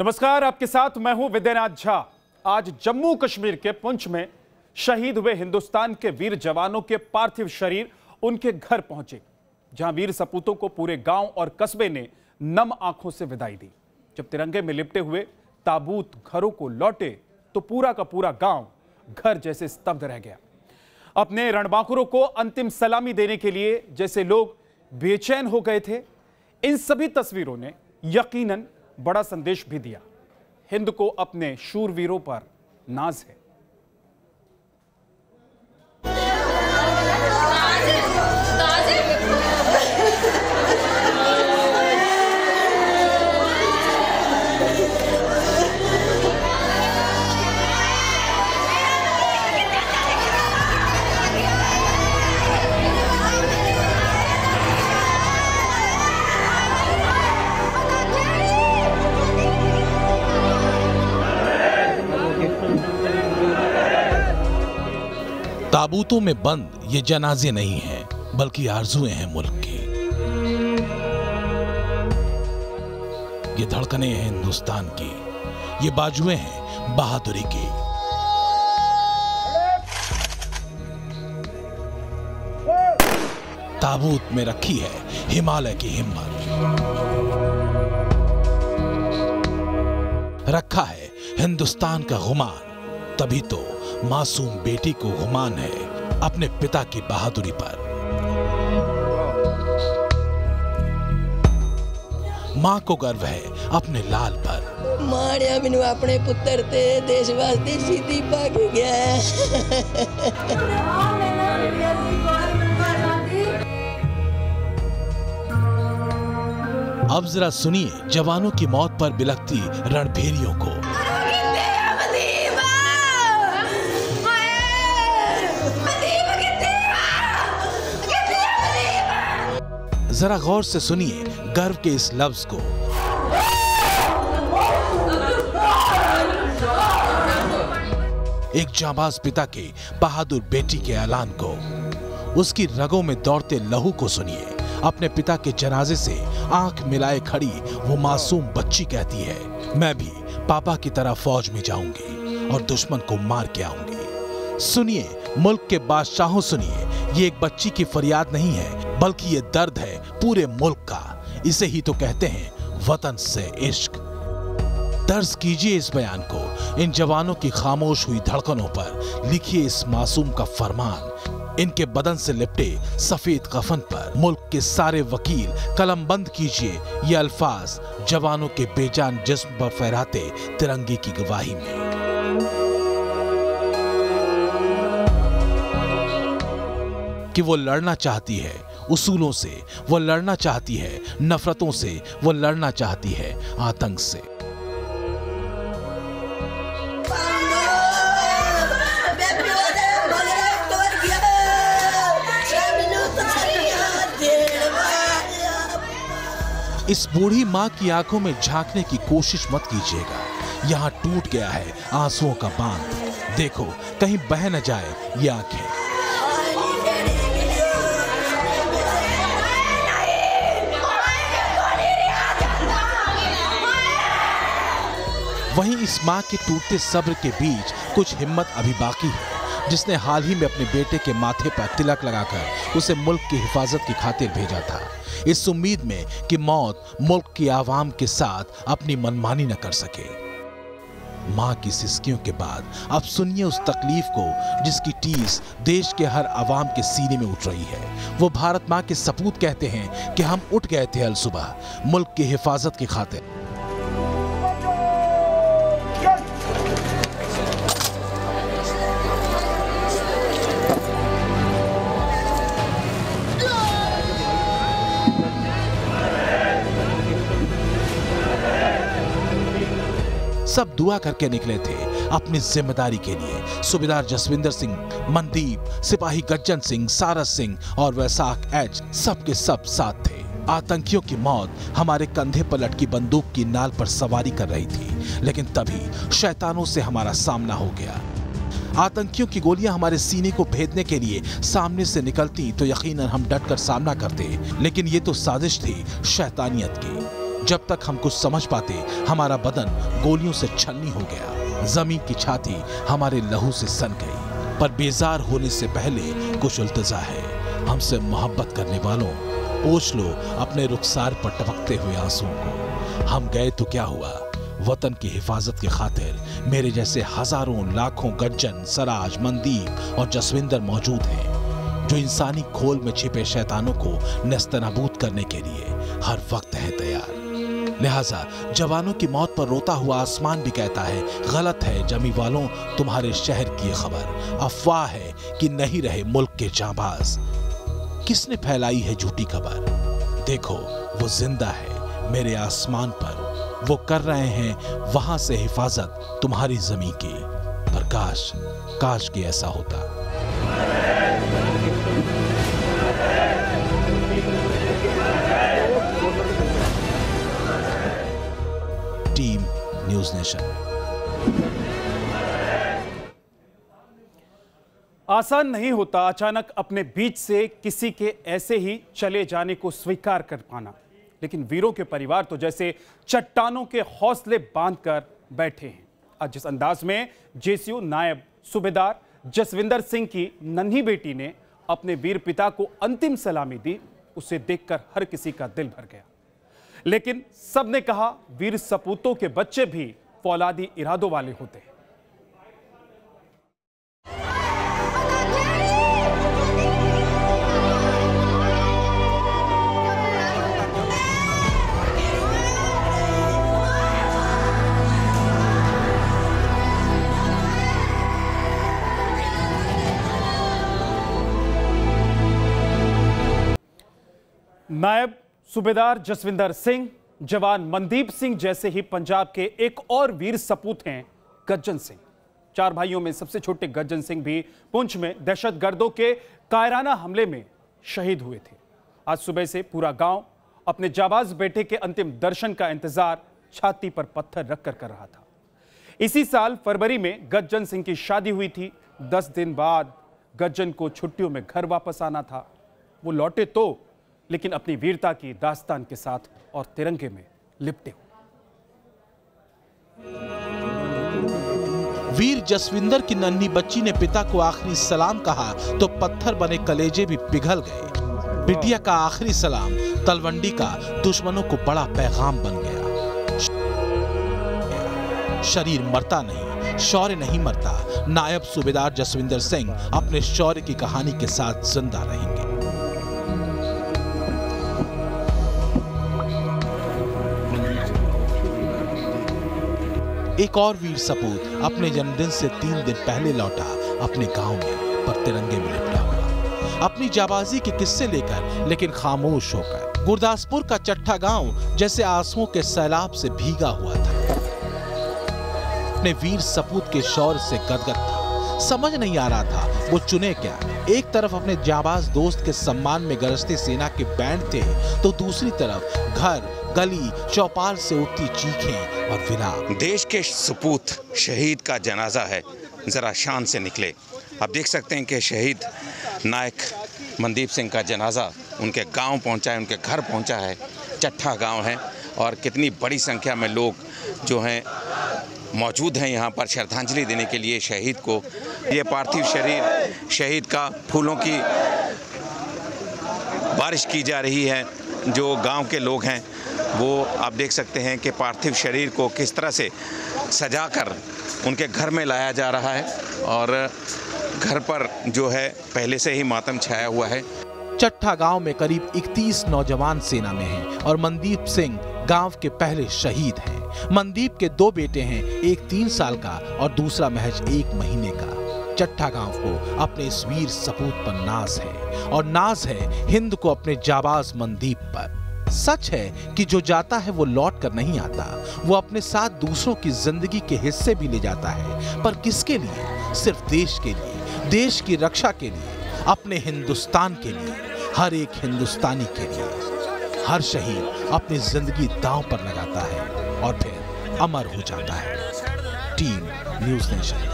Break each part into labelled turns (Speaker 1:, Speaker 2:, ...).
Speaker 1: नमस्कार, आपके साथ मैं हूं विद्यानाथ झा। आज जम्मू कश्मीर के पुंछ में शहीद हुए हिंदुस्तान के वीर जवानों के पार्थिव शरीर उनके घर पहुंचे, जहां वीर सपूतों को पूरे गांव और कस्बे ने नम आंखों से विदाई दी। जब तिरंगे में लिपटे हुए ताबूत घरों को लौटे तो पूरा का पूरा गांव घर जैसे स्तब्ध रह गया। अपने रणबांकुरों को अंतिम सलामी देने के लिए जैसे लोग बेचैन हो गए थे। इन सभी तस्वीरों ने यकीनन बड़ा संदेश भी दिया। हिंद को अपने शूरवीरों पर नाज है।
Speaker 2: ताबूतों में बंद ये जनाजे नहीं हैं, बल्कि आरजुएं हैं मुल्क की। ये धड़कनें हैं हिंदुस्तान की, ये बाजुएं हैं बहादुरी की। ताबूत में रखी है हिमालय की हिम्मत, रखा है हिंदुस्तान का गुमान। तभी तो मासूम बेटी को गुमान है अपने पिता की बहादुरी पर। मां को गर्व है अपने लाल पर।
Speaker 3: माड़िया मैनू अपने पुत्र ते देश वास्ते शहीदी पा के गया।
Speaker 2: अब जरा सुनिए जवानों की मौत पर बिलखती रणभेरियों को। जरा गौर से सुनिए गर्व के इस लफ्ज को। एक जांबाज पिता के बहादुर बेटी के ऐलान को। उसकी रगों में दौड़ते लहू को सुनिए। अपने पिता के जनाजे से आंख मिलाए खड़ी वो मासूम बच्ची कहती है, मैं भी पापा की तरह फौज में जाऊंगी और दुश्मन को मार के आऊंगी। सुनिए मुल्क के बादशाहों, सुनिए ये एक बच्ची की फरियाद नहीं है, बल्कि ये दर्द है पूरे मुल्क का। इसे ही तो कहते हैं वतन से इश्क। दर्ज कीजिए इस बयान को। इन जवानों की खामोश हुई धड़कनों पर लिखिए इस मासूम का फरमान। इनके बदन से लिपटे सफेद कफन पर मुल्क के सारे वकील कलमबंद कीजिए ये अल्फाज, जवानों के बेजान जिस्म पर फहराते तिरंगे की गवाही में। कि वो लड़ना चाहती है उसूलों से, वो लड़ना चाहती है नफरतों से, वो लड़ना चाहती है आतंक से। इस बूढ़ी मां की आंखों में झांकने की कोशिश मत कीजिएगा। यहां टूट गया है आंसुओं का बांध। देखो कहीं बह न जाए ये आंखें। वहीं इस मां के टूटते सब्र के बीच कुछ हिम्मत अभी बाकी है, जिसने हाल ही में अपने बेटे के माथे पर तिलक लगाकर उसे मुल्क की हिफाजत की खातिर भेजा था, इस उम्मीद में कि मौत मुल्क की आवाम के साथ अपनी मनमानी न कर सके। मां की सिसकियों के बाद अब सुनिए उस तकलीफ को जिसकी टीस देश के हर आवाम के सीने में उठ रही है। वो भारत मां के सपूत कहते हैं कि हम उठ गए थे अल सुबह मुल्क की हिफाजत की खातिर। सब दुआ करके निकले थे अपनी जिम्मेदारी के लिए। सूबेदार जसविंदर सिंह, मनदीप, सिपाही गज्जन सिंह, सारस सिंह और वैसाख एच सबके सब साथ थे। आतंकियों की मौत हमारे कंधे पर लटकी बंदूक की नाल पर सवारी कर रही थी, लेकिन तभी शैतानों से हमारा सामना हो गया। आतंकियों की गोलियां हमारे सीने को भेदने के लिए सामने से निकलती तो यकीनन हम डटकर सामना करते, लेकिन ये तो साजिश थी शैतानियत की। जब तक हम कुछ समझ पाते हमारा बदन गोलियों से छलनी हो गया, जमीन की छाती हमारे लहू से सन गई। पर बेजार होने से पहले कुछ इल्तिजा है। हमसे मोहब्बत करने वालों, पोंछ लो अपने रुखसार पर टपकते हुए आंसुओं को। हम गए तो क्या हुआ, वतन की हिफाजत की खातिर मेरे जैसे हजारों लाखों गज्जन, सराज, मनदीप और जसविंदर मौजूद हैं, जो इंसानी खोल में छिपे शैतानों को नेस्तनाबूद करने के लिए हर वक्त है तैयार। लिहाजा जवानों की मौत पर रोता हुआ आसमान भी कहता है, गलत है जमी वालों तुम्हारे शहर की ये खबर, अफवाह है कि नहीं रहे मुल्क के जांबाज। किसने फैलाई है झूठी खबर? देखो वो जिंदा है मेरे आसमान पर, वो कर रहे हैं वहां से हिफाजत तुम्हारी जमीन की। पर काश कि ऐसा होता। Team news nation.
Speaker 1: आसान नहीं होता अचानक अपने बीच से किसी के ऐसे ही चले जाने को स्वीकार कर पाना, लेकिन वीरों के परिवार तो जैसे चट्टानों के हौसले बांधकर बैठे हैं। आज जिस अंदाज में जेसीयू नायब सूबेदार जसविंदर सिंह की नन्ही बेटी ने अपने वीर पिता को अंतिम सलामी दी, उसे देखकर हर किसी का दिल भर गया। लेकिन सबने कहा वीर सपूतों के बच्चे भी फौलादी इरादों वाले होते हैं। नायब सूबेदार जसविंदर सिंह, जवान मनदीप सिंह जैसे ही पंजाब के एक और वीर सपूत हैं गज्जन सिंह। चार भाइयों में सबसे छोटे गज्जन सिंह भी पुंछ में दहशतगर्दों के कायराना हमले में शहीद हुए थे। आज सुबह से पूरा गांव अपने जाबाज बेटे के अंतिम दर्शन का इंतजार छाती पर पत्थर रखकर कर रहा था। इसी साल फरवरी में गज्जन सिंह की शादी हुई थी। 10 दिन बाद गज्जन को छुट्टियों में घर वापस आना था। वो लौटे तो, लेकिन अपनी वीरता की दास्तान के साथ और तिरंगे में लिपटे।
Speaker 2: वीर जसविंदर की नन्ही बच्ची ने पिता को आखिरी सलाम कहा तो पत्थर बने कलेजे भी पिघल गए। बिटिया का आखिरी सलाम तलवंडी का दुश्मनों को बड़ा पैगाम बन गया। शरीर मरता नहीं, शौर्य नहीं मरता। नायब सूबेदार जसविंदर सिंह अपने शौर्य की कहानी के साथ जिंदा रहेंगे। एक और वीर सपूत अपने जन्मदिन से 3 दिन पहले लौटा अपने गांव में, पर तिरंगे में लिपटा हुआ, अपनी जाबाजी के किस्से लेकर लेकिन खामोश होकर। गुरदासपुर का चट्ठा गांव जैसे आंसुओं के सैलाब से भीगा हुआ था। अपने वीर सपूत के शौर्य से गदगद था। समझ नहीं आ रहा था वो चुने क्या। एक तरफ अपने जाबाज दोस्त के सम्मान में गरजते सेना के बैंड थे, तो दूसरी तरफ घर, गली, चौपाल से उठती चीखें और विलाप।
Speaker 4: देश के सपूत शहीद का जनाजा है, जरा शान से निकले। आप देख सकते हैं कि शहीद नायक मनदीप सिंह का जनाजा उनके गांव पहुंचा है, उनके घर पहुंचा है। चट्ठा गांव है और कितनी बड़ी संख्या में लोग जो हैं मौजूद हैं यहाँ पर श्रद्धांजलि देने के लिए शहीद को। ये पार्थिव शरीर शहीद का फूलों की बारिश की जा रही है। जो गांव के लोग हैं वो आप देख सकते हैं कि पार्थिव शरीर को किस तरह से सजाकर उनके घर में लाया जा रहा है और घर पर जो है पहले से ही मातम छाया हुआ है।
Speaker 2: चट्ठा गांव में करीब 31 नौजवान सेना में हैं और मनदीप सिंह गांव के पहले शहीद हैं। मनदीप के 2 बेटे हैं, एक 3 साल का और दूसरा महज 1 महीने का। चट्ठा गांव को अपने इस वीर सपूत पर नाज है और नाज है हिंद को अपने जाबाज मनदीप पर। सच है कि जो जाता है वो लौट कर नहीं आता, वो अपने साथ दूसरों की जिंदगी के हिस्से भी ले जाता है। पर किसके लिए? सिर्फ देश के लिए, देश की रक्षा के लिए, अपने हिंदुस्तान के लिए, हर एक हिंदुस्तानी के लिए। हर शहीद अपनी जिंदगी दांव पर लगाता है और फिर अमर हो जाता है। Team news nation.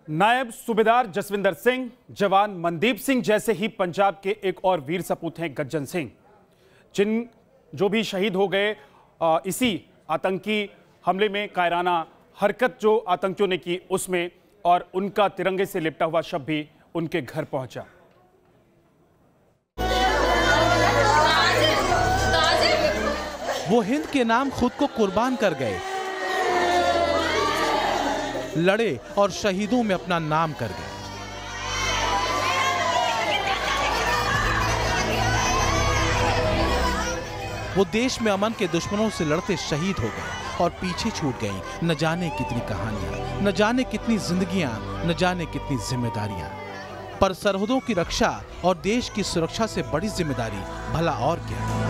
Speaker 1: नायब सूबेदार जसविंदर सिंह, जवान मनदीप सिंह जैसे ही पंजाब के एक और वीर सपूत हैं गज्जन सिंह, जो भी शहीद हो गए इसी आतंकी हमले में, कायराना हरकत जो आतंकियों ने की उसमें, और उनका तिरंगे से लिपटा हुआ शव भी उनके घर पहुंचा।
Speaker 2: वो हिंद के नाम खुद को कुर्बान कर गए, लड़े और शहीदों में अपना नाम कर गए। वो देश में अमन के दुश्मनों से लड़ते शहीद हो गए और पीछे छूट गई न जाने कितनी कहानियां, न जाने कितनी जिंदगियां, न जाने कितनी जिम्मेदारियां। पर सरहदों की रक्षा और देश की सुरक्षा से बड़ी जिम्मेदारी भला और क्या है।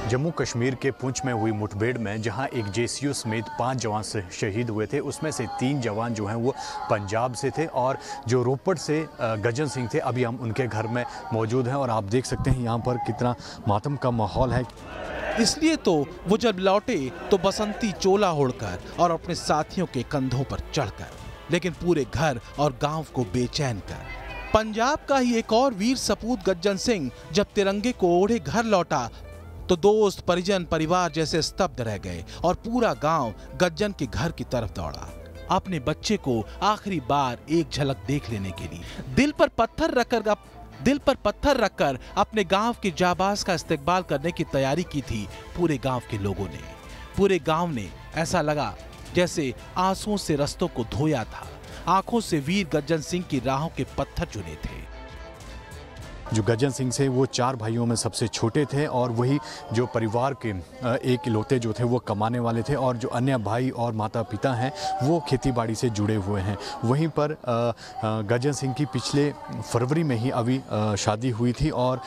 Speaker 5: जम्मू कश्मीर के पुंछ में हुई मुठभेड़ में जहां एक जेसीओ समेत 5 जवान शहीद हुए थे, उसमें से 3 जवान जो हैं वो पंजाब से थे और जो रोपड़ से गज्जन सिंह थे। अभी हम उनके घर में मौजूद हैं और आप देख सकते हैं यहाँ पर कितना मातम का माहौल है।
Speaker 2: इसलिए तो वो जब लौटे तो बसंती चोला ओढ़कर और अपने साथियों के कंधों पर चढ़कर, लेकिन पूरे घर और गांव को बेचैन कर। पंजाब का ही एक और वीर सपूत गज्जन सिंह जब तिरंगे को ओढ़े घर लौटा तो दोस्त, परिजन, परिवार जैसे स्तब्ध रह गए और पूरा गांव गज्जन के घर की तरफ दौड़ा, अपने बच्चे को आखिरी बार एक झलक देख लेने के लिए। दिल पर पत्थर रखकर अपने गांव के जाबाज का इस्तकबाल करने की तैयारी की थी पूरे गांव के लोगों ने। पूरे गांव ने ऐसा लगा जैसे आंसुओं से रस्तों को धोया था, आंखों से वीर गज्जन सिंह की राहों के पत्थर चुने थे।
Speaker 5: जो गज्जन सिंह से वो 4 भाइयों में सबसे छोटे थे और वही जो परिवार के एक इकलौते जो थे वो कमाने वाले थे, और जो अन्य भाई और माता पिता हैं वो खेतीबाड़ी से जुड़े हुए हैं। वहीं पर गज्जन सिंह की पिछले फरवरी में ही अभी शादी हुई थी और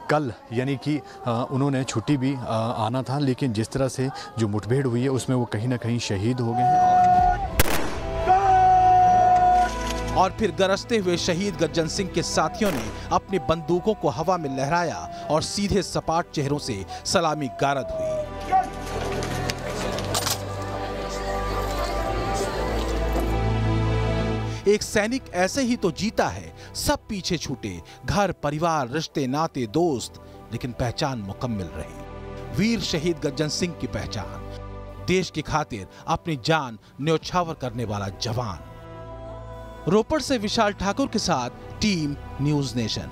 Speaker 5: कल यानी कि उन्होंने छुट्टी भी आना था, लेकिन जिस तरह से जो मुठभेड़ हुई है उसमें वो कहीं ना कहीं शहीद हो गए हैं।
Speaker 2: और फिर गरजते हुए शहीद गज्जन सिंह के साथियों ने अपनी बंदूकों को हवा में लहराया और सीधे सपाट चेहरों से सलामी गारद हुई। एक सैनिक ऐसे ही तो जीता है। सब पीछे छूटे, घर, परिवार, रिश्ते, नाते, दोस्त, लेकिन पहचान मुकम्मल रही। वीर शहीद गज्जन सिंह की पहचान, देश की खातिर अपनी जान न्यौछावर करने वाला जवान। रोपड़ से विशाल ठाकुर के साथ टीम न्यूज नेशन।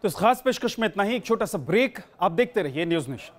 Speaker 1: तो इस खास पेशकश में इतना ही। एक छोटा सा ब्रेक, आप देखते रहिए न्यूज नेशन।